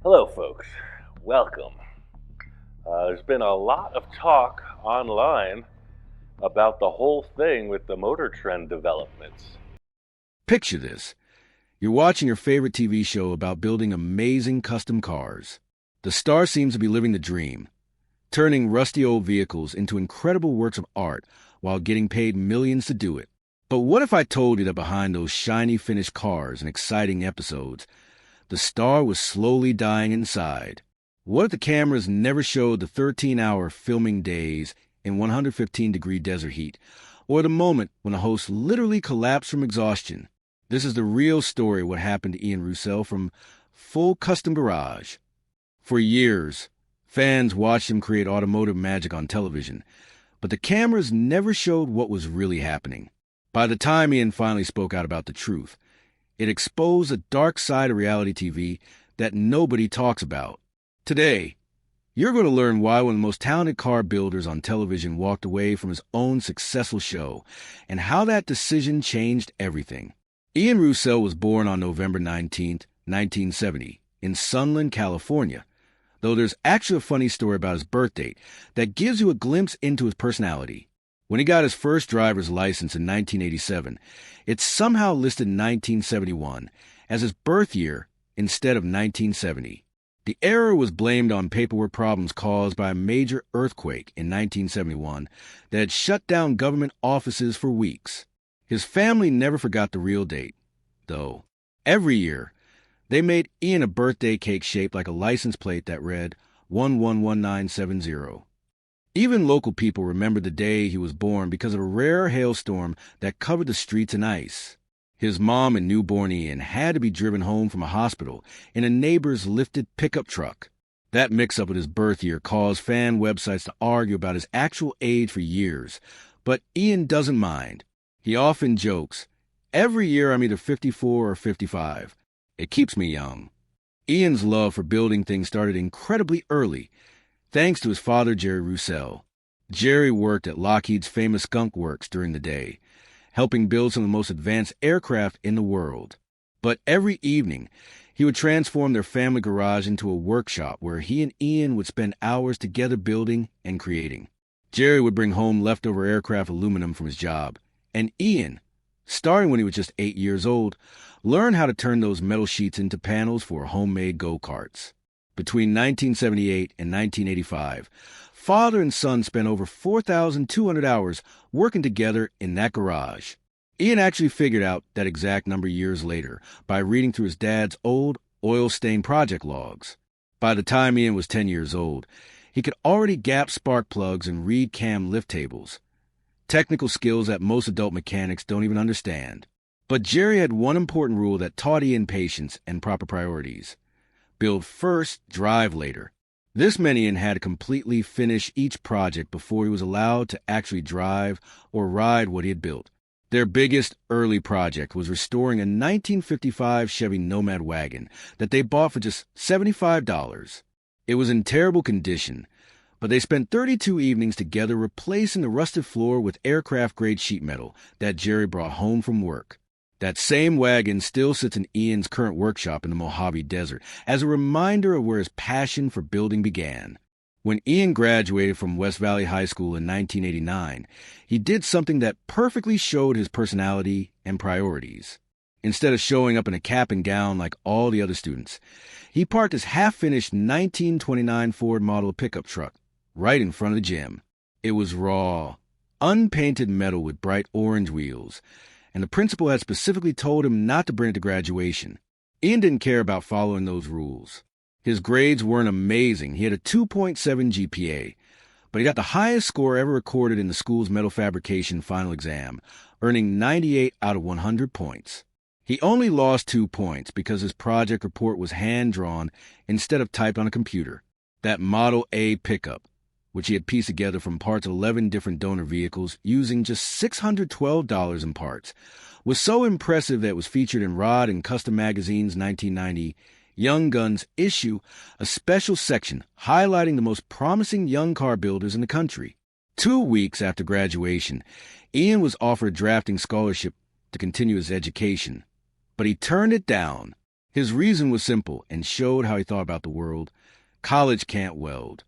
Hello, folks. Welcome. There's been a lot of talk online about the whole thing with the motor trend developments. Picture this. You're watching your favorite TV show about building amazing custom cars. The star seems to be living the dream, turning rusty old vehicles into incredible works of art while getting paid millions to do it. But what if I told you that behind those shiny finished cars and exciting episodes, the star was slowly dying inside? What if the cameras never showed the 13-hour filming days in 115-degree desert heat, or the moment when a host literally collapsed from exhaustion? This is the real story of what happened to Ian Roussel from Full Custom Garage. For years, fans watched him create automotive magic on television, but the cameras never showed what was really happening. By the time Ian finally spoke out about the truth, it exposed a dark side of reality TV that nobody talks about. Today, you're going to learn why one of the most talented car builders on television walked away from his own successful show, and how that decision changed everything. Ian Roussel was born on November 19, 1970, in Sunland, California, though there's actually a funny story about his birth date that gives you a glimpse into his personality. When he got his first driver's license in 1987, it's somehow listed 1971 as his birth year instead of 1970. The error was blamed on paperwork problems caused by a major earthquake in 1971 that had shut down government offices for weeks. His family never forgot the real date, though. Every year, they made Ian a birthday cake shaped like a license plate that read 111970. Even local people remembered the day he was born because of a rare hailstorm that covered the streets in ice. His mom and newborn Ian had to be driven home from a hospital in a neighbor's lifted pickup truck. That mix-up with his birth year caused fan websites to argue about his actual age for years, but Ian doesn't mind. He often jokes, "Every year I'm either 54 or 55. It keeps me young." Ian's love for building things started incredibly early, thanks to his father, Jerry Roussel. Jerry worked at Lockheed's famous Skunk Works during the day, helping build some of the most advanced aircraft in the world. But every evening, he would transform their family garage into a workshop where he and Ian would spend hours together building and creating. Jerry would bring home leftover aircraft aluminum from his job, and Ian, starting when he was just 8 years old, learned how to turn those metal sheets into panels for homemade go-karts. Between 1978 and 1985, father and son spent over 4,200 hours working together in that garage. Ian actually figured out that exact number years later by reading through his dad's old oil-stained project logs. By the time Ian was 10 years old, he could already gap spark plugs and read cam lift tables, technical skills that most adult mechanics don't even understand. But Jerry had one important rule that taught Ian patience and proper priorities. Build first, drive later. This meant Ian had to completely finish each project before he was allowed to actually drive or ride what he had built. Their biggest early project was restoring a 1955 Chevy Nomad wagon that they bought for just $75. It was in terrible condition, but they spent 32 evenings together replacing the rusted floor with aircraft-grade sheet metal that Jerry brought home from work. That same wagon still sits in Ian's current workshop in the Mojave Desert as a reminder of where his passion for building began. When Ian graduated from West Valley High School in 1989, he did something that perfectly showed his personality and priorities. Instead of showing up in a cap and gown like all the other students, he parked his half-finished 1929 Ford model pickup truck right in front of the gym. It was raw, unpainted metal with bright orange wheels, and the principal had specifically told him not to bring it to graduation. Ian didn't care about following those rules. His grades weren't amazing. He had a 2.7 GPA, but he got the highest score ever recorded in the school's metal fabrication final exam, earning 98 out of 100 points. He only lost 2 points because his project report was hand-drawn instead of typed on a computer. That Model A pickup, which he had pieced together from parts of 11 different donor vehicles using just $612 in parts, was so impressive that it was featured in Rod and Custom Magazine's 1990 Young Guns issue, a special section highlighting the most promising young car builders in the country. 2 weeks after graduation, Ian was offered a drafting scholarship to continue his education, but he turned it down. His reason was simple and showed how he thought about the world. College can't weld.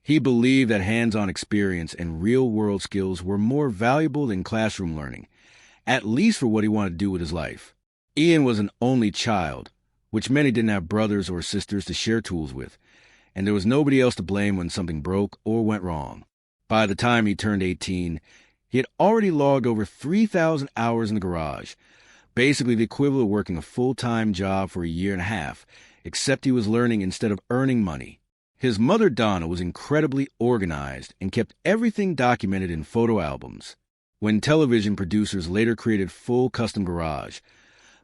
He believed that hands-on experience and real-world skills were more valuable than classroom learning, at least for what he wanted to do with his life. Ian was an only child, which meant he didn't have brothers or sisters to share tools with, and there was nobody else to blame when something broke or went wrong. By the time he turned 18, he had already logged over 3,000 hours in the garage, basically the equivalent of working a full-time job for a year and a half, except he was learning instead of earning money. His mother, Donna, was incredibly organized and kept everything documented in photo albums. When television producers later created full custom garage,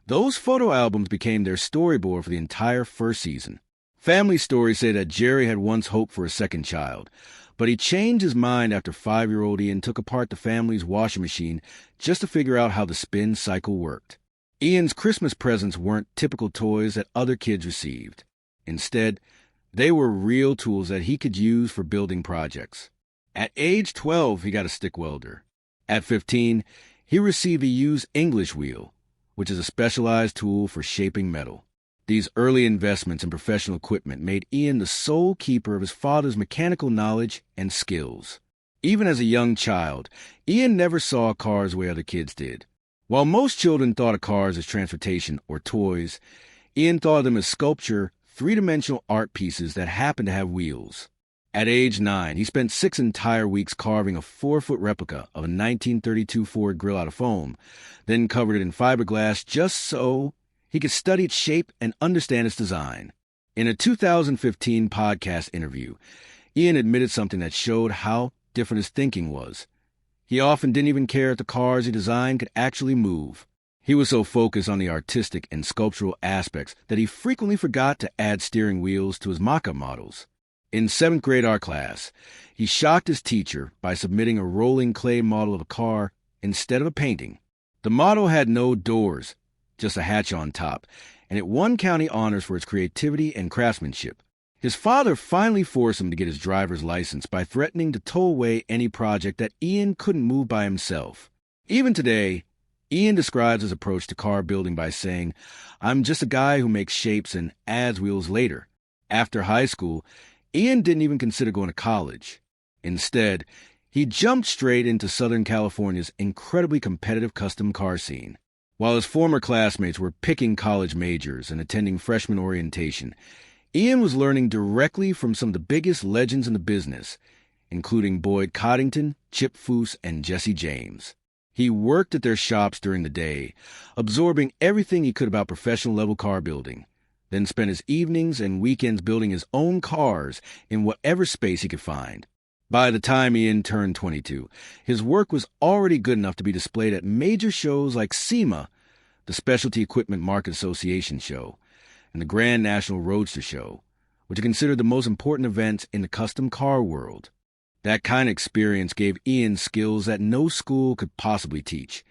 those photo albums became their storyboard for the entire first season. Family stories say that Jerry had once hoped for a second child, but he changed his mind after 5-year-old Ian took apart the family's washing machine just to figure out how the spin cycle worked. Ian's Christmas presents weren't typical toys that other kids received. Instead, they were real tools that he could use for building projects. At age 12, he got a stick welder. At 15, he received a used English wheel, which is a specialized tool for shaping metal. These early investments in professional equipment made Ian the sole keeper of his father's mechanical knowledge and skills. Even as a young child, Ian never saw cars the way other kids did. While most children thought of cars as transportation or toys, Ian thought of them as sculpture, three-dimensional art pieces that happened to have wheels. At age 9, he spent 6 entire weeks carving a 4-foot replica of a 1932 Ford grill out of foam, then covered it in fiberglass just so he could study its shape and understand its design. In a 2015 podcast interview, Ian admitted something that showed how different his thinking was. He often didn't even care if the cars he designed could actually move. He was so focused on the artistic and sculptural aspects that he frequently forgot to add steering wheels to his mock-up models. In 7th grade art class, he shocked his teacher by submitting a rolling clay model of a car instead of a painting. The model had no doors, just a hatch on top, and it won county honors for its creativity and craftsmanship. His father finally forced him to get his driver's license by threatening to tow away any project that Ian couldn't move by himself. Even today, Ian describes his approach to car building by saying, "I'm just a guy who makes shapes and adds wheels later." After high school, Ian didn't even consider going to college. Instead, he jumped straight into Southern California's incredibly competitive custom car scene. While his former classmates were picking college majors and attending freshman orientation, Ian was learning directly from some of the biggest legends in the business, including Boyd Coddington, Chip Foose, and Jesse James. He worked at their shops during the day, absorbing everything he could about professional-level car building, then spent his evenings and weekends building his own cars in whatever space he could find. By the time Ian turned 22, his work was already good enough to be displayed at major shows like SEMA, the Specialty Equipment Market Association show, and the Grand National Roadster Show, which are considered the most important events in the custom car world. That kind of experience gave Ian skills that no school could possibly teach,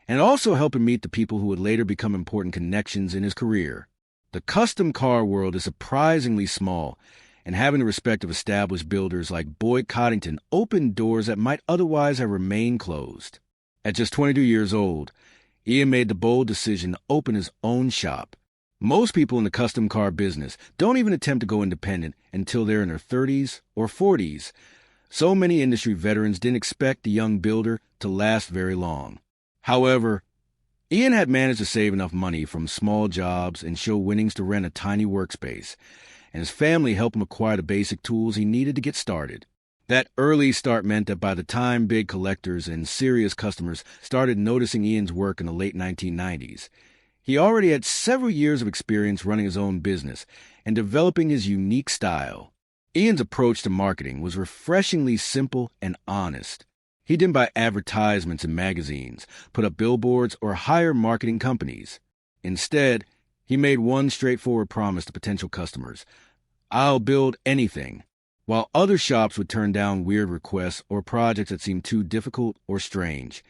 and also helped him meet the people who would later become important connections in his career. The custom car world is surprisingly small, and having the respect of established builders like Boyd Coddington opened doors that might otherwise have remained closed. At just 22 years old, Ian made the bold decision to open his own shop. Most people in the custom car business don't even attempt to go independent until they're in their 30s or 40s. So many industry veterans didn't expect the young builder to last very long. However, Ian had managed to save enough money from small jobs and show winnings to rent a tiny workspace, and his family helped him acquire the basic tools he needed to get started. That early start meant that by the time big collectors and serious customers started noticing Ian's work in the late 1990s, he already had several years of experience running his own business and developing his unique style. Ian's approach to marketing was refreshingly simple and honest. He didn't buy advertisements in magazines, put up billboards, or hire marketing companies. Instead, he made one straightforward promise to potential customers: "I'll build anything." While other shops would turn down weird requests or projects that seemed too difficult or strange,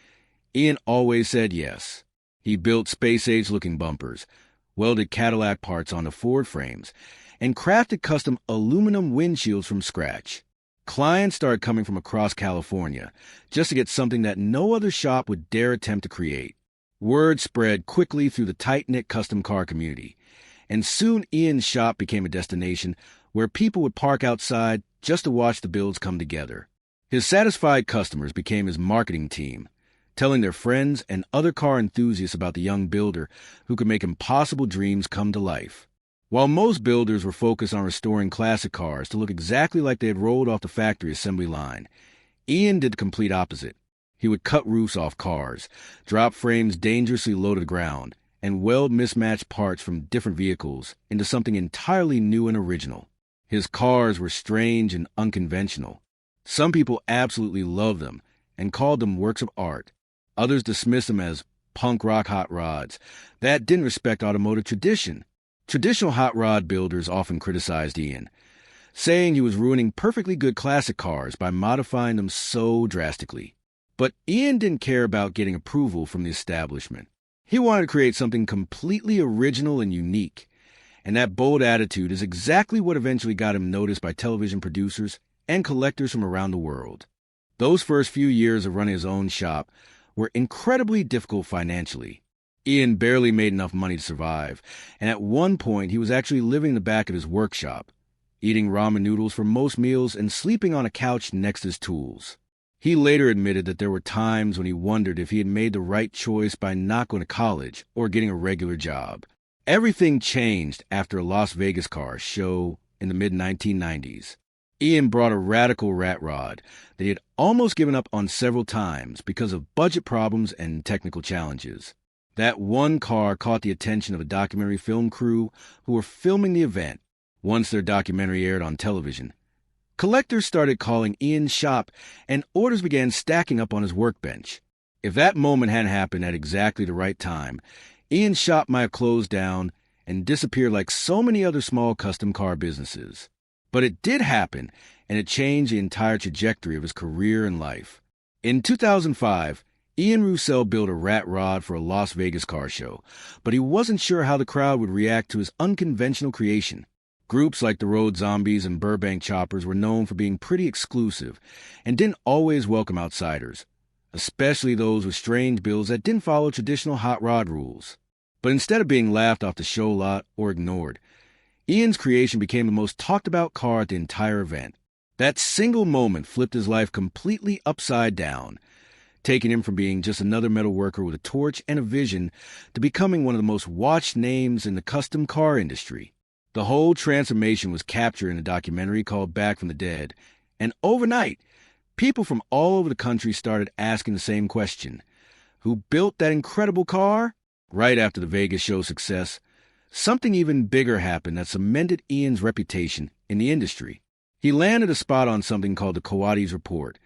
Ian always said yes. He built space-age-looking bumpers, welded Cadillac parts onto Ford frames, and crafted custom aluminum windshields from scratch. Clients started coming from across California just to get something that no other shop would dare attempt to create. Word spread quickly through the tight-knit custom car community, and soon Ian's shop became a destination where people would park outside just to watch the builds come together. His satisfied customers became his marketing team, telling their friends and other car enthusiasts about the young builder who could make impossible dreams come to life. While most builders were focused on restoring classic cars to look exactly like they had rolled off the factory assembly line, Ian did the complete opposite. He would cut roofs off cars, drop frames dangerously low to the ground, and weld mismatched parts from different vehicles into something entirely new and original. His cars were strange and unconventional. Some people absolutely loved them and called them works of art. Others dismissed them as punk rock hot rods that didn't respect automotive tradition. Traditional hot rod builders often criticized Ian, saying he was ruining perfectly good classic cars by modifying them so drastically. But Ian didn't care about getting approval from the establishment. He wanted to create something completely original and unique, and that bold attitude is exactly what eventually got him noticed by television producers and collectors from around the world. Those first few years of running his own shop were incredibly difficult financially. Ian barely made enough money to survive, and at one point he was actually living in the back of his workshop, eating ramen noodles for most meals and sleeping on a couch next to his tools. He later admitted that there were times when he wondered if he had made the right choice by not going to college or getting a regular job. Everything changed after a Las Vegas car show in the mid-1990s. Ian brought a radical rat rod that he had almost given up on several times because of budget problems and technical challenges. That one car caught the attention of a documentary film crew who were filming the event. Once their documentary aired on television, collectors started calling Ian's shop, and orders began stacking up on his workbench. If that moment hadn't happened at exactly the right time, Ian's shop might have closed down and disappeared like so many other small custom car businesses. But it did happen, and it changed the entire trajectory of his career and life. In 2005, Ian Roussel built a rat rod for a Las Vegas car show, but he wasn't sure how the crowd would react to his unconventional creation. Groups like the Road Zombies and Burbank Choppers were known for being pretty exclusive and didn't always welcome outsiders, especially those with strange builds that didn't follow traditional hot rod rules. But instead of being laughed off the show lot or ignored, Ian's creation became the most talked about car at the entire event. That single moment flipped his life completely upside down, taking him from being just another metal worker with a torch and a vision to becoming one of the most watched names in the custom car industry. The whole transformation was captured in a documentary called Back from the Dead, and overnight, people from all over the country started asking the same question. Who built that incredible car? Right after the Vegas show success, something even bigger happened that cemented Ian's reputation in the industry. He landed a spot on something called the Coates Report,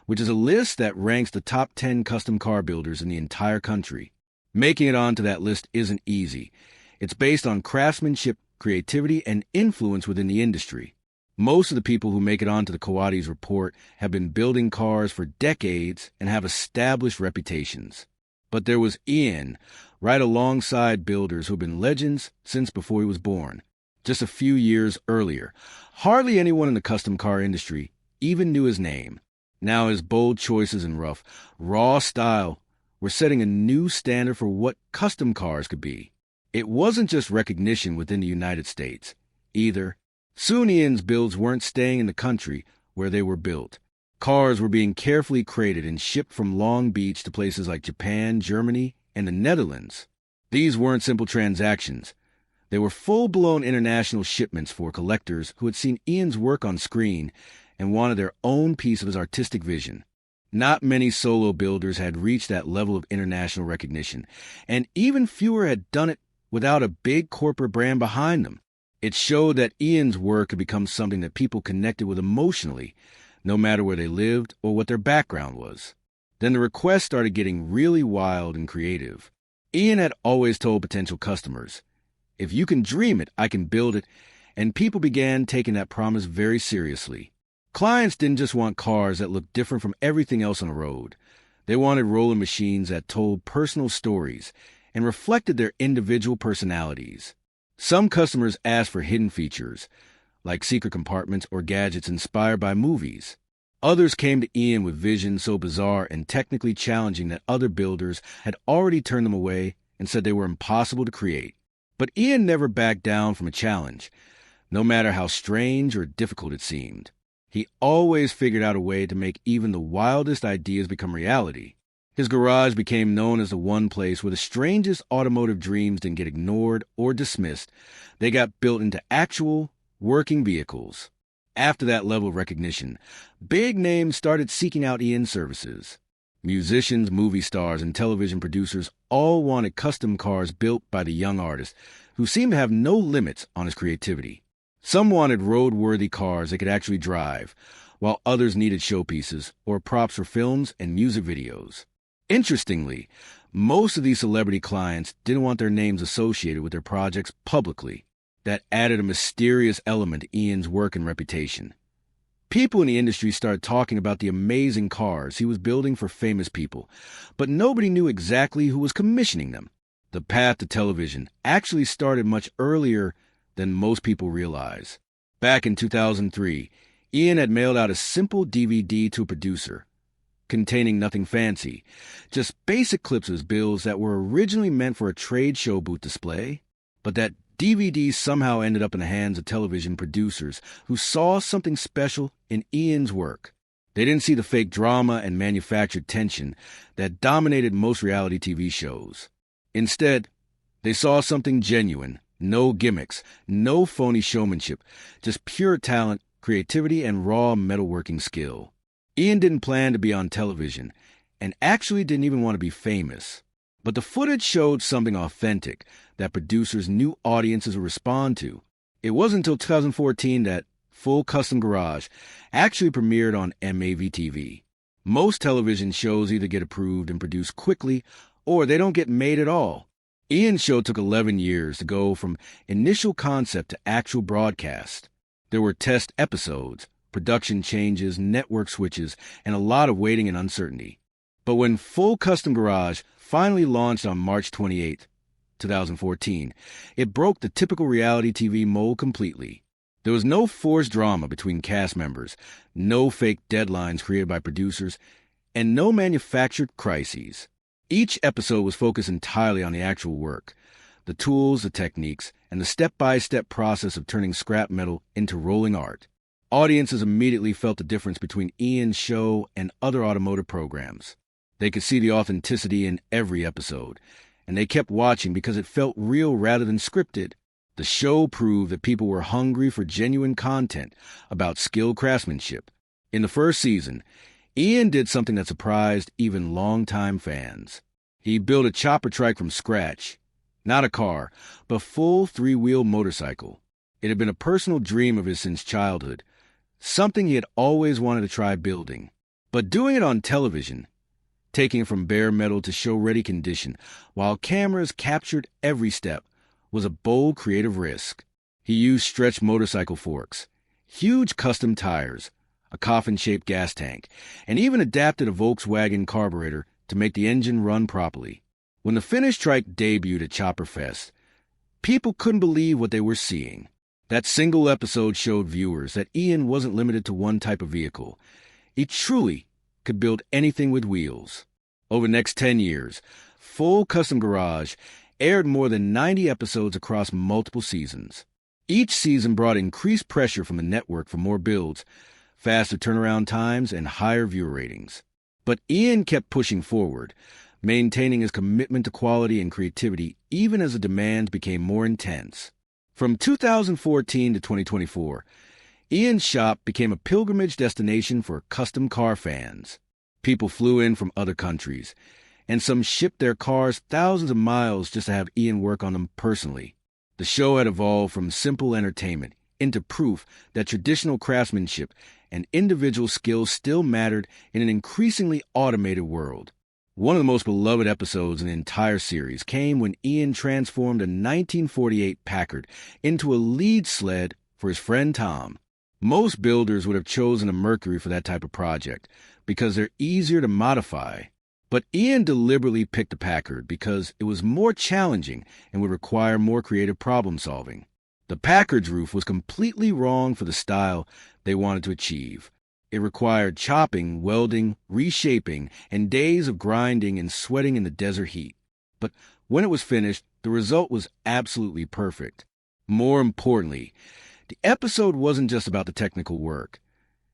which is a list that ranks the top 10 custom car builders in the entire country. Making it onto that list isn't easy. It's based on craftsmanship, creativity, and influence within the industry. Most of the people who make it onto the Coates Report have been building cars for decades and have established reputations. But there was Ian, right alongside builders who have been legends since before he was born. Just a few years earlier, hardly anyone in the custom car industry even knew his name. Now his bold choices and rough, raw style were setting a new standard for what custom cars could be. It wasn't just recognition within the United States, either. Soon Ian's builds weren't staying in the country where they were built. Cars were being carefully crated and shipped from Long Beach to places like Japan, Germany, and the Netherlands. These weren't simple transactions. They were full-blown international shipments for collectors who had seen Ian's work on screen and wanted their own piece of his artistic vision. Not many solo builders had reached that level of international recognition, and even fewer had done it without a big corporate brand behind them. It showed that Ian's work had become something that people connected with emotionally, no matter where they lived or what their background was. Then the requests started getting really wild and creative. Ian had always told potential customers, "If you can dream it, I can build it," and people began taking that promise very seriously. Clients didn't just want cars that looked different from everything else on the road. They wanted rolling machines that told personal stories and reflected their individual personalities. Some customers asked for hidden features, like secret compartments or gadgets inspired by movies. Others came to Ian with visions so bizarre and technically challenging that other builders had already turned them away and said they were impossible to create. But Ian never backed down from a challenge, no matter how strange or difficult it seemed. He always figured out a way to make even the wildest ideas become reality. His garage became known as the one place where the strangest automotive dreams didn't get ignored or dismissed. They got built into actual, working vehicles. After that level of recognition, big names started seeking out Ian's services. Musicians, movie stars, and television producers all wanted custom cars built by the young artist, who seemed to have no limits on his creativity. Some wanted road-worthy cars they could actually drive, while others needed showpieces or props for films and music videos. Interestingly, most of these celebrity clients didn't want their names associated with their projects publicly. That added a mysterious element to Ian's work and reputation. People in the industry started talking about the amazing cars he was building for famous people, but nobody knew exactly who was commissioning them. The path to television actually started much earlier than most people realize. Back in 2003, Ian had mailed out a simple DVD to a producer, containing nothing fancy, just basic clips of his builds that were originally meant for a trade show booth display, but that DVD somehow ended up in the hands of television producers who saw something special in Ian's work. They didn't see the fake drama and manufactured tension that dominated most reality TV shows. Instead, they saw something genuine, no gimmicks, no phony showmanship, just pure talent, creativity, and raw metalworking skill. Ian didn't plan to be on television, and actually didn't even want to be famous. But the footage showed something authentic that producers knew audiences would respond to. It wasn't until 2014 that Full Custom Garage actually premiered on MAV-TV. Most television shows either get approved and produced quickly, or they don't get made at all. Ian's show took 11 years to go from initial concept to actual broadcast. There were test episodes, production changes, network switches, and a lot of waiting and uncertainty. But when Full Custom Garage finally launched on March 28, 2014, it broke the typical reality TV mold completely. There was no forced drama between cast members, no fake deadlines created by producers, and no manufactured crises. Each episode was focused entirely on the actual work, the tools, the techniques, and the step-by-step process of turning scrap metal into rolling art. Audiences immediately felt the difference between Ian's show and other automotive programs. They could see the authenticity in every episode, and they kept watching because it felt real rather than scripted. The show proved that people were hungry for genuine content about skilled craftsmanship. In the first season, Ian did something that surprised even longtime fans. He built a chopper trike from scratch. Not a car, but a full three-wheel motorcycle. It had been a personal dream of his since childhood, something he had always wanted to try building. But doing it on television, taking it from bare metal to show-ready condition, while cameras captured every step, was a bold creative risk. He used stretched motorcycle forks, huge custom tires, a coffin-shaped gas tank, and even adapted a Volkswagen carburetor to make the engine run properly. When the finished trike debuted at Chopper Fest, people couldn't believe what they were seeing. That single episode showed viewers that Ian wasn't limited to one type of vehicle. He truly could build anything with wheels. Over the next 10 years, Full Custom Garage aired more than 90 episodes across multiple seasons. Each season brought increased pressure from the network for more builds, faster turnaround times, and higher viewer ratings. But Ian kept pushing forward, maintaining his commitment to quality and creativity even as the demands became more intense. From 2014 to 2024, Ian's shop became a pilgrimage destination for custom car fans. People flew in from other countries, and some shipped their cars thousands of miles just to have Ian work on them personally. The show had evolved from simple entertainment into proof that traditional craftsmanship and individual skills still mattered in an increasingly automated world. One of the most beloved episodes in the entire series came when Ian transformed a 1948 Packard into a lead sled for his friend Tom. Most builders would have chosen a Mercury for that type of project because they're easier to modify. But Ian deliberately picked a Packard because it was more challenging and would require more creative problem solving. The Packard's roof was completely wrong for the style they wanted to achieve. It required chopping, welding, reshaping, and days of grinding and sweating in the desert heat. But When it was finished, the result was absolutely perfect. More importantly, the episode wasn't just about the technical work.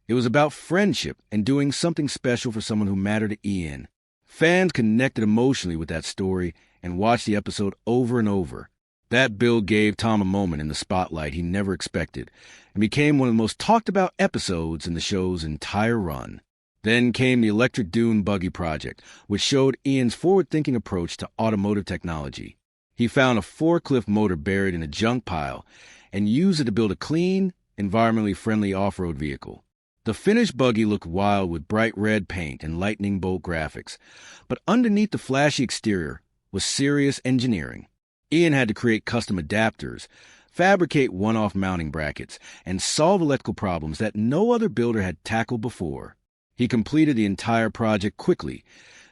It was about friendship and doing something special for someone who mattered to Ian. Fans connected emotionally with that story and watched the episode over and over. That build gave Tom a moment in the spotlight he never expected and became one of the most talked about episodes in the show's entire run. Then came the Electric Dune Buggy project, which showed Ian's forward-thinking approach to automotive technology. He found a forklift motor buried in a junk pile and used it to build a clean, environmentally friendly off-road vehicle. The finished buggy looked wild with bright red paint and lightning bolt graphics, but underneath the flashy exterior was serious engineering. Ian had to create custom adapters, fabricate one-off mounting brackets, and solve electrical problems that no other builder had tackled before. He completed the entire project quickly,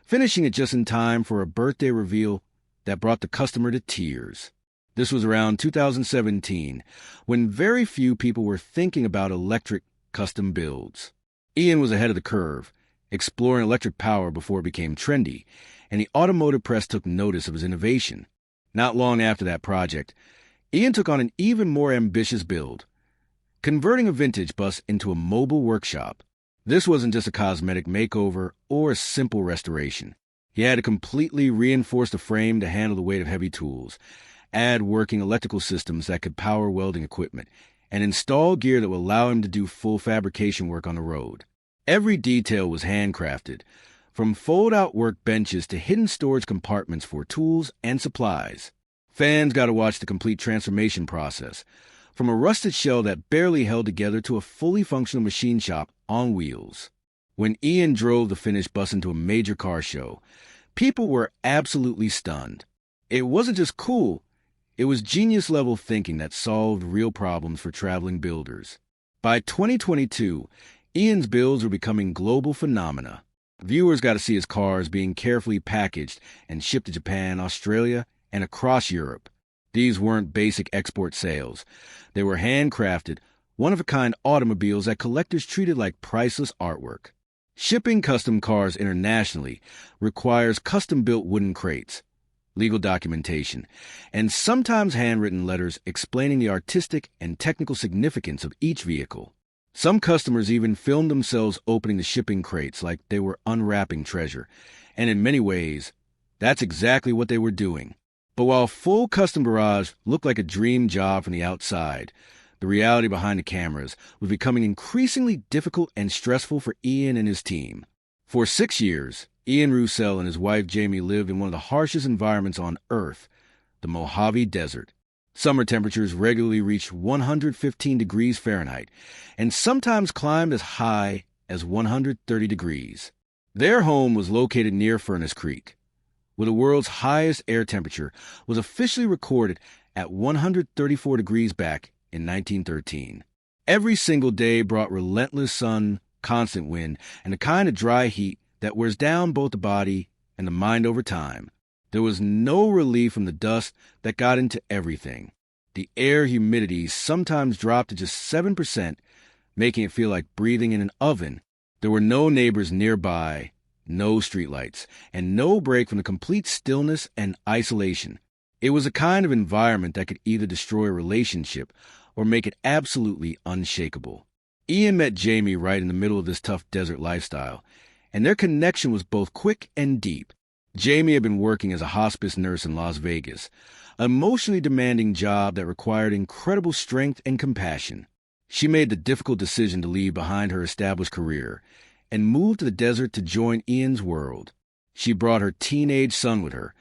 finishing it just in time for a birthday reveal that brought the customer to tears. This was around 2017, when very few people were thinking about electric custom builds. Ian was ahead of the curve, exploring electric power before it became trendy, and the automotive press took notice of his innovation. Not long after that project, Ian took on an even more ambitious build, converting a vintage bus into a mobile workshop. This wasn't just a cosmetic makeover or a simple restoration. He had to completely reinforce the frame to handle the weight of heavy tools, add working electrical systems that could power welding equipment, and install gear that would allow him to do full fabrication work on the road. Every detail was handcrafted, from fold-out workbenches to hidden storage compartments for tools and supplies. Fans got to watch the complete transformation process, from a rusted shell that barely held together to a fully functional machine shop on wheels. When Ian drove the finished bus into a major car show, people were absolutely stunned. It wasn't just cool, it was genius-level thinking that solved real problems for traveling builders. By 2022, Ian's builds were becoming global phenomena. Viewers got to see his cars being carefully packaged and shipped to Japan, Australia, and across Europe. These weren't basic export sales. They were handcrafted, one-of-a-kind automobiles that collectors treated like priceless artwork. Shipping custom cars internationally requires custom-built wooden crates, legal documentation, and sometimes handwritten letters explaining the artistic and technical significance of each vehicle. Some customers even filmed themselves opening the shipping crates like they were unwrapping treasure, and in many ways, that's exactly what they were doing. But while full custom barrage looked like a dream job from the outside, the reality behind the cameras was becoming increasingly difficult and stressful for Ian and his team. For 6 years, Ian Roussel and his wife Jamie lived in one of the harshest environments on Earth, the Mojave Desert. Summer temperatures regularly reached 115 degrees Fahrenheit and sometimes climbed as high as 130 degrees. Their home was located near Furnace Creek, where the world's highest air temperature was officially recorded at 134 degrees back in 1913. Every single day brought relentless sun, constant wind, and the kind of dry heat that wears down both the body and the mind over time. There was no relief from the dust that got into everything. The air humidity sometimes dropped to just 7%, making it feel like breathing in an oven. There were no neighbors nearby, no streetlights, and no break from the complete stillness and isolation. It was a kind of environment that could either destroy a relationship or make it absolutely unshakable. Ian met Jamie right in the middle of this tough desert lifestyle, and their connection was both quick and deep. Jamie had been working as a hospice nurse in Las Vegas, an emotionally demanding job that required incredible strength and compassion. She made the difficult decision to leave behind her established career and moved to the desert to join Ian's world. She brought her teenage son with her,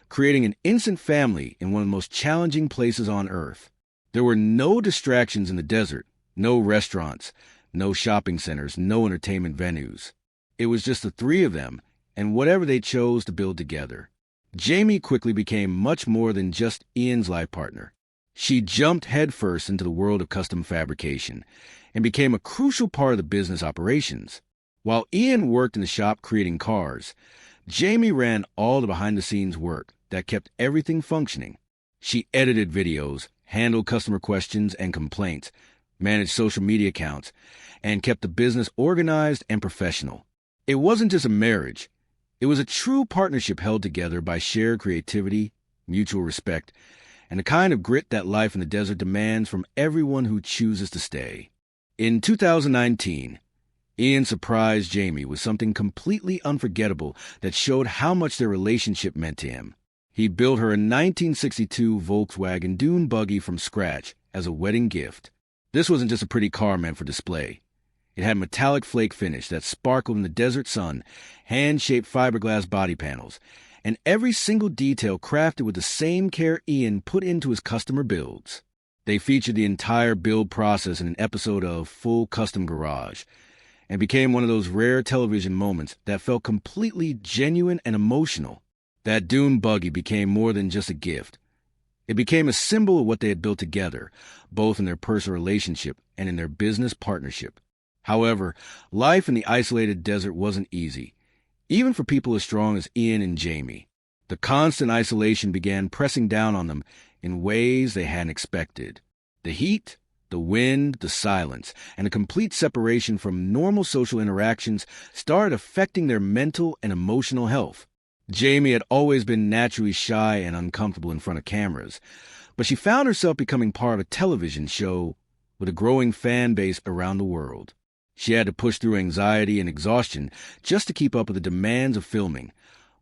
creating an instant family in one of the most challenging places on Earth. There were no distractions in the desert, no restaurants, no shopping centers, no entertainment venues. It was just the three of them and whatever they chose to build together. Jamie quickly became much more than just Ian's life partner. She jumped headfirst into the world of custom fabrication and became a crucial part of the business operations. While Ian worked in the shop creating cars, Jamie ran all the behind-the-scenes work that kept everything functioning. She edited videos, handled customer questions and complaints, managed social media accounts, and kept the business organized and professional. It wasn't just a marriage. It was a true partnership held together by shared creativity mutual respect, and the kind of grit that life in the desert demands from everyone who chooses to stay. In 2019, Ian surprised Jamie with something completely unforgettable that showed how much their relationship meant to him. He built her a 1962 Volkswagen dune buggy from scratch as a wedding gift. This wasn't just a pretty car meant for display. It had metallic flake finish that sparkled in the desert sun, hand-shaped fiberglass body panels, and every single detail crafted with the same care Ian put into his customer builds. They featured the entire build process in an episode of Full Custom Garage, and became one of those rare television moments that felt completely genuine and emotional. That dune buggy became more than just a gift. It became a symbol of what they had built together, both in their personal relationship and in their business partnership. However, life in the isolated desert wasn't easy, even for people as strong as Ian and Jamie. The constant isolation began pressing down on them in ways they hadn't expected. The heat, the wind, the silence, and a complete separation from normal social interactions started affecting their mental and emotional health. Jamie had always been naturally shy and uncomfortable in front of cameras, but she found herself becoming part of a television show with a growing fan base around the world. She had to push through anxiety and exhaustion just to keep up with the demands of filming,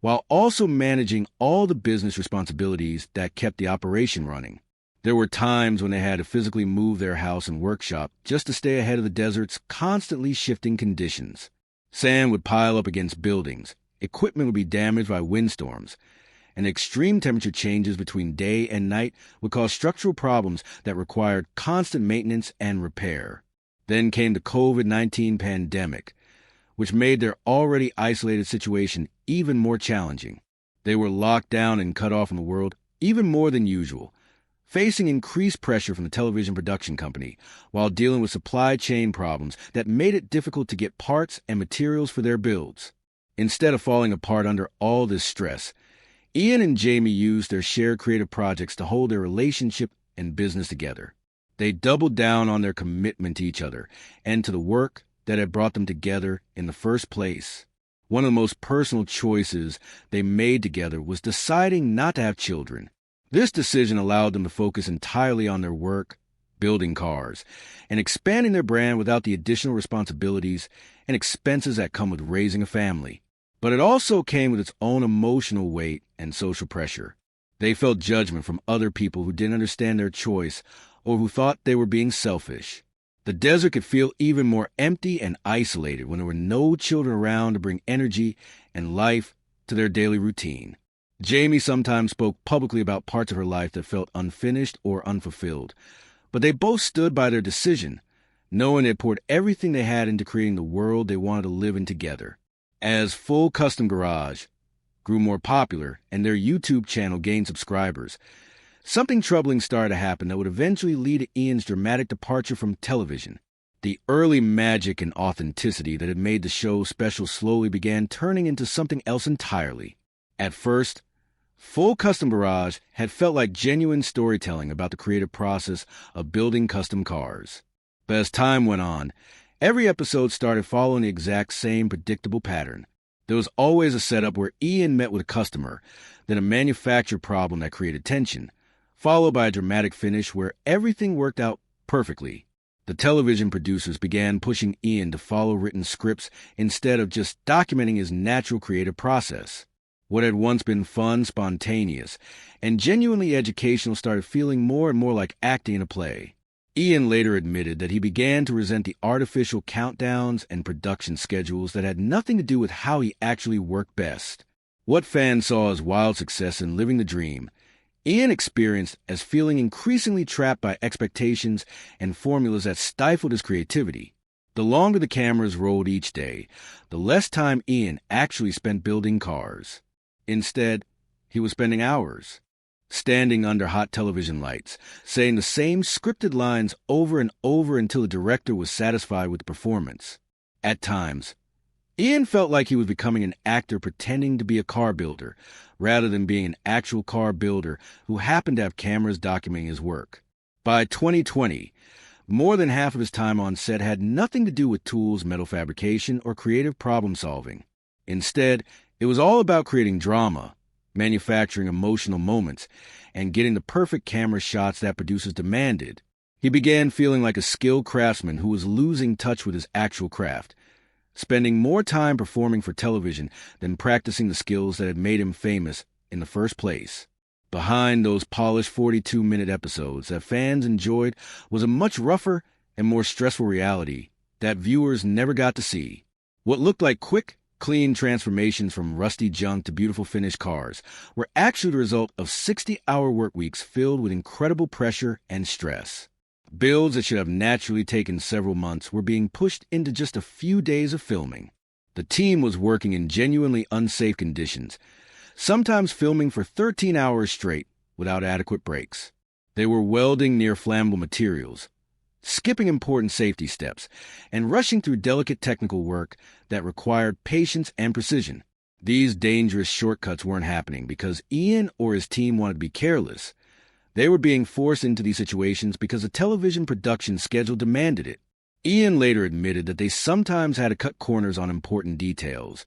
while also managing all the business responsibilities that kept the operation running. There were times when they had to physically move their house and workshop just to stay ahead of the desert's constantly shifting conditions. Sand would pile up against buildings, equipment would be damaged by windstorms, and extreme temperature changes between day and night would cause structural problems that required constant maintenance and repair. Then came the COVID-19 pandemic, which made their already isolated situation even more challenging. They were locked down and cut off from the world even more than usual, facing increased pressure from the television production company while dealing with supply chain problems that made it difficult to get parts and materials for their builds. Instead of falling apart under all this stress, Ian and Jamie used their shared creative projects to hold their relationship and business together. They doubled down on their commitment to each other and to the work that had brought them together in the first place. One of the most personal choices they made together was deciding not to have children. This decision allowed them to focus entirely on their work, building cars, and expanding their brand without the additional responsibilities and expenses that come with raising a family. But it also came with its own emotional weight and social pressure. They felt judgment from other people who didn't understand their choice or who thought they were being selfish. The desert could feel even more empty and isolated when there were no children around to bring energy and life to their daily routine. Jamie sometimes spoke publicly about parts of her life that felt unfinished or unfulfilled, but they both stood by their decision, knowing they poured everything they had into creating the world they wanted to live in together. As Full Custom Garage grew more popular and their YouTube channel gained subscribers, something troubling started to happen that would eventually lead to Ian's dramatic departure from television. The early magic and authenticity that had made the show special slowly began turning into something else entirely. At first, Full Custom Garage had felt like genuine storytelling about the creative process of building custom cars. But as time went on, every episode started following the exact same predictable pattern. There was always a setup where Ian met with a customer, then a manufacturer problem that created tension, followed by a dramatic finish where everything worked out perfectly. The television producers began pushing Ian to follow written scripts instead of just documenting his natural creative process. What had once been fun, spontaneous, and genuinely educational started feeling more and more like acting in a play. Ian later admitted that he began to resent the artificial countdowns and production schedules that had nothing to do with how he actually worked best. What fans saw as wild success in living the dream, Ian experienced as feeling increasingly trapped by expectations and formulas that stifled his creativity. The longer the cameras rolled each day, the less time Ian actually spent building cars. Instead, he was spending hours, standing under hot television lights, saying the same scripted lines over and over until the director was satisfied with the performance. At times, Ian felt like he was becoming an actor pretending to be a car builder, rather than being an actual car builder who happened to have cameras documenting his work. By 2020, more than half of his time on set had nothing to do with tools, metal fabrication, or creative problem solving. Instead, it was all about creating drama, manufacturing emotional moments, and getting the perfect camera shots that producers demanded. He began feeling like a skilled craftsman who was losing touch with his actual craft, spending more time performing for television than practicing the skills that had made him famous in the first place. Behind those polished 42-minute episodes that fans enjoyed was a much rougher and more stressful reality that viewers never got to see. What looked like quick, clean transformations from rusty junk to beautiful finished cars were actually the result of 60-hour work weeks filled with incredible pressure and stress. Builds that should have naturally taken several months were being pushed into just a few days of filming. The team was working in genuinely unsafe conditions, sometimes filming for 13 hours straight without adequate breaks. They were welding near flammable materials, skipping important safety steps, and rushing through delicate technical work that required patience and precision. These dangerous shortcuts weren't happening because Ian or his team wanted to be careless. They were being forced into these situations because the television production schedule demanded it. Ian later admitted that they sometimes had to cut corners on important details,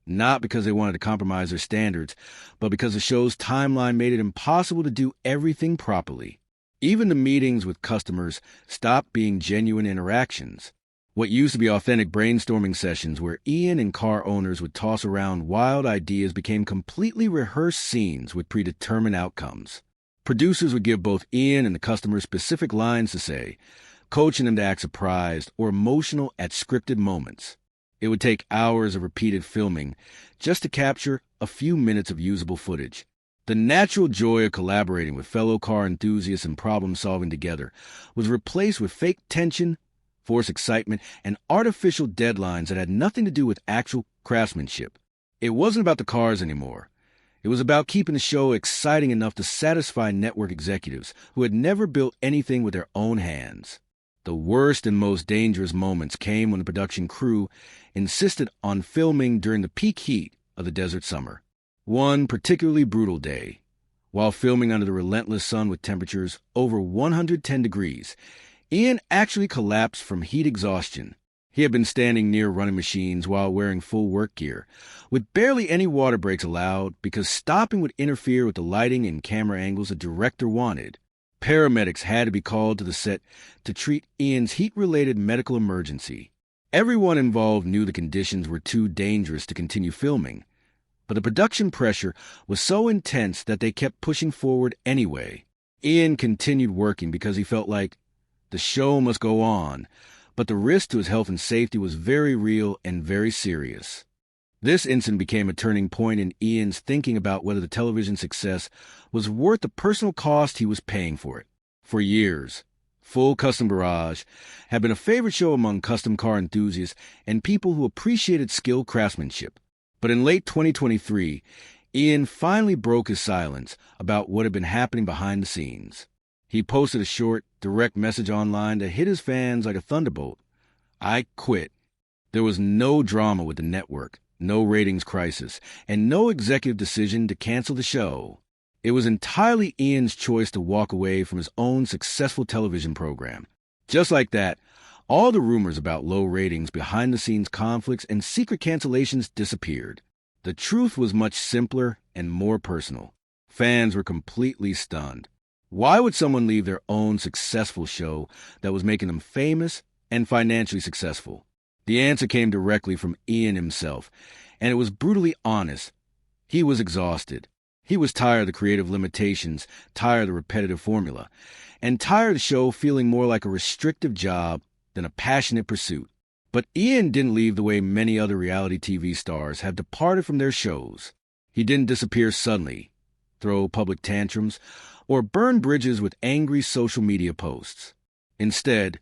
not because they wanted to compromise their standards, but because the show's timeline made it impossible to do everything properly. Even the meetings with customers stopped being genuine interactions. What used to be authentic brainstorming sessions where Ian and car owners would toss around wild ideas became completely rehearsed scenes with predetermined outcomes. Producers would give both Ian and the customers specific lines to say, coaching them to act surprised or emotional at scripted moments. It would take hours of repeated filming just to capture a few minutes of usable footage. The natural joy of collaborating with fellow car enthusiasts and problem-solving together was replaced with fake tension, forced excitement, and artificial deadlines that had nothing to do with actual craftsmanship. It wasn't about the cars anymore. It was about keeping the show exciting enough to satisfy network executives who had never built anything with their own hands. The worst and most dangerous moments came when the production crew insisted on filming during the peak heat of the desert summer. One particularly brutal day, while filming under the relentless sun with temperatures over 110 degrees, Ian actually collapsed from heat exhaustion. He had been standing near running machines while wearing full work gear, with barely any water breaks allowed because stopping would interfere with the lighting and camera angles the director wanted. Paramedics had to be called to the set to treat Ian's heat-related medical emergency. Everyone involved knew the conditions were too dangerous to continue filming, but the production pressure was so intense that they kept pushing forward anyway. Ian continued working because he felt like the show must go on, but the risk to his health and safety was very real and very serious. This incident became a turning point in Ian's thinking about whether the television success was worth the personal cost he was paying for it. For years, Full Custom Garage had been a favorite show among custom car enthusiasts and people who appreciated skilled craftsmanship. But in late 2023, Ian finally broke his silence about what had been happening behind the scenes. He posted a short, direct message online that hit his fans like a thunderbolt. I quit. There was no drama with the network, no ratings crisis, and no executive decision to cancel the show. It was entirely Ian's choice to walk away from his own successful television program. Just like that, all the rumors about low ratings, behind-the-scenes conflicts, and secret cancellations disappeared. The truth was much simpler and more personal. Fans were completely stunned. Why would someone leave their own successful show that was making them famous and financially successful? The answer came directly from Ian himself, and it was brutally honest. He was exhausted. He was tired of the creative limitations, tired of the repetitive formula, and tired of the show feeling more like a restrictive job than a passionate pursuit. But Ian didn't leave the way many other reality TV stars have departed from their shows. He didn't disappear suddenly, throw public tantrums, or burn bridges with angry social media posts. Instead,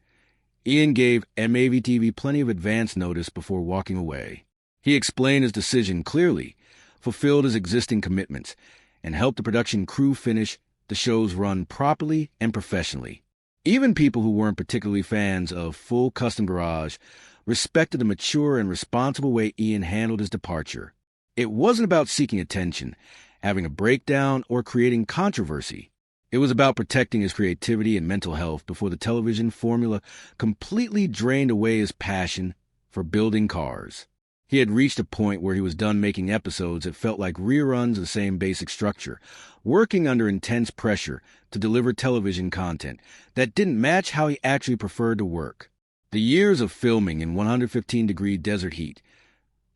Ian gave MAVTV plenty of advance notice before walking away. He explained his decision clearly, fulfilled his existing commitments, and helped the production crew finish the show's run properly and professionally. Even people who weren't particularly fans of Full Custom Garage respected the mature and responsible way Ian handled his departure. It wasn't about seeking attention, having a breakdown, or creating controversy. It was about protecting his creativity and mental health before the television formula completely drained away his passion for building cars. He had reached a point where he was done making episodes that felt like reruns of the same basic structure, working under intense pressure to deliver television content that didn't match how he actually preferred to work. The years of filming in 115-degree desert heat,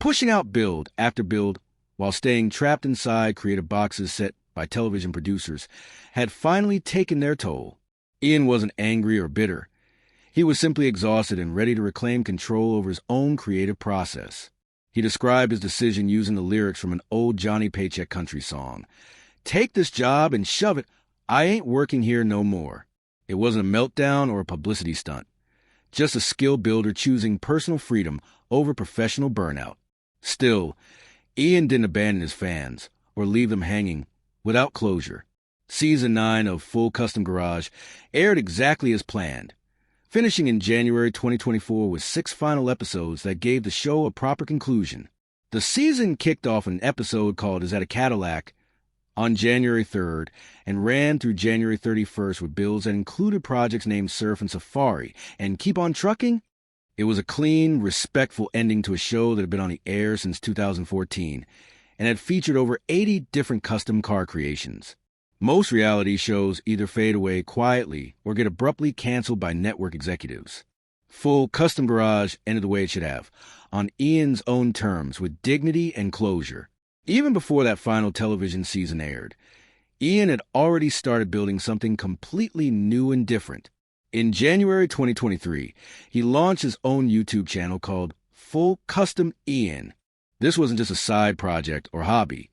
pushing out build after build while staying trapped inside creative boxes set by television producers, had finally taken their toll. Ian wasn't angry or bitter. He was simply exhausted and ready to reclaim control over his own creative process. He described his decision using the lyrics from an old Johnny Paycheck country song. "Take this job and shove it. I ain't working here no more." It wasn't a meltdown or a publicity stunt. Just a skill builder choosing personal freedom over professional burnout. Still, Ian didn't abandon his fans or leave them hanging without closure. Season 9 of Full Custom Garage aired exactly as planned, finishing in January 2024 with 6 final episodes that gave the show a proper conclusion. The season kicked off an episode called Is That a Cadillac? On January 3rd and ran through January 31st with builds that included projects named Surf and Safari and Keep on Trucking. It was a clean, respectful ending to a show that had been on the air since 2014 and had featured over 80 different custom car creations. Most reality shows either fade away quietly or get abruptly canceled by network executives. Full Custom Garage ended the way it should have, on Ian's own terms, with dignity and closure. Even before that final television season aired, Ian had already started building something completely new and different. In January 2023, he launched his own YouTube channel called Full Custom Ian. This wasn't just a side project or hobby.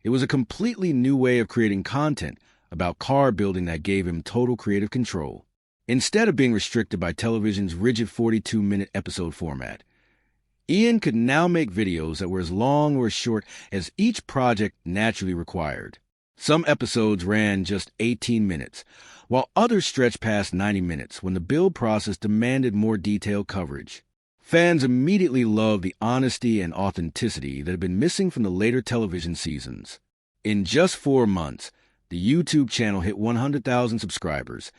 It was a completely new way of creating content about car building that gave him total creative control. Instead of being restricted by television's rigid 42-minute episode format, Ian could now make videos that were as long or as short as each project naturally required. Some episodes ran just 18 minutes, while others stretched past 90 minutes when the build process demanded more detailed coverage. Fans immediately loved the honesty and authenticity that had been missing from the later television seasons. In just 4 months, the YouTube channel hit 100,000 subscribers,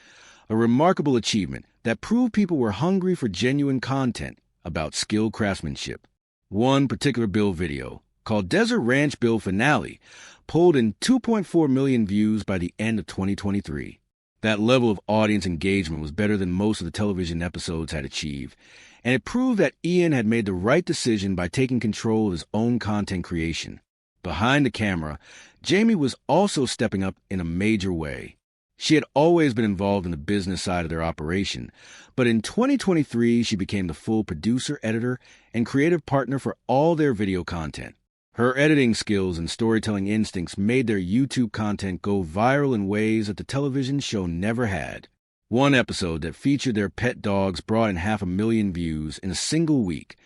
a remarkable achievement that proved people were hungry for genuine content about skilled craftsmanship. One particular build video, called Desert Ranch Build Finale, pulled in 2.4 million views by the end of 2023. That level of audience engagement was better than most of the television episodes had achieved, and it proved that Ian had made the right decision by taking control of his own content creation. Behind the camera, Jamie was also stepping up in a major way. She had always been involved in the business side of their operation, but in 2023 she became the full producer, editor, and creative partner for all their video content. Her editing skills and storytelling instincts made their YouTube content go viral in ways that the television show never had. One episode that featured their pet dogs brought in 500,000 views in a single week,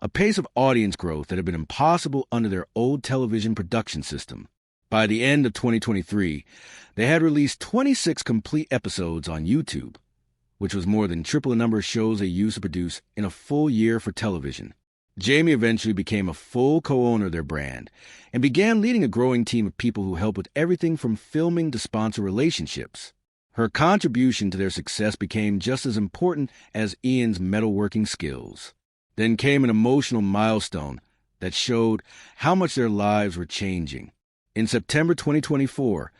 a pace of audience growth that had been impossible under their old television production system. By the end of 2023, they had released 26 complete episodes on YouTube, which was more than triple the number of shows they used to produce in a full year for television. Jamie eventually became a full co-owner of their brand and began leading a growing team of people who helped with everything from filming to sponsor relationships. Her contribution to their success became just as important as Ian's metalworking skills. Then came an emotional milestone that showed how much their lives were changing. In September 2024,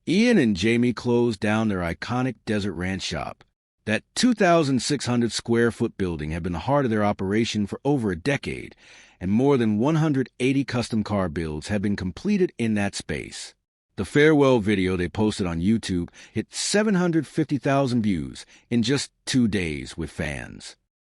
Ian and Jamie closed down their iconic Desert Ranch shop. That 2,600 square foot building had been the heart of their operation for over a decade, and more than 180 custom car builds had been completed in that space. The farewell video they posted on YouTube hit 750,000 views in just 2 days with fans.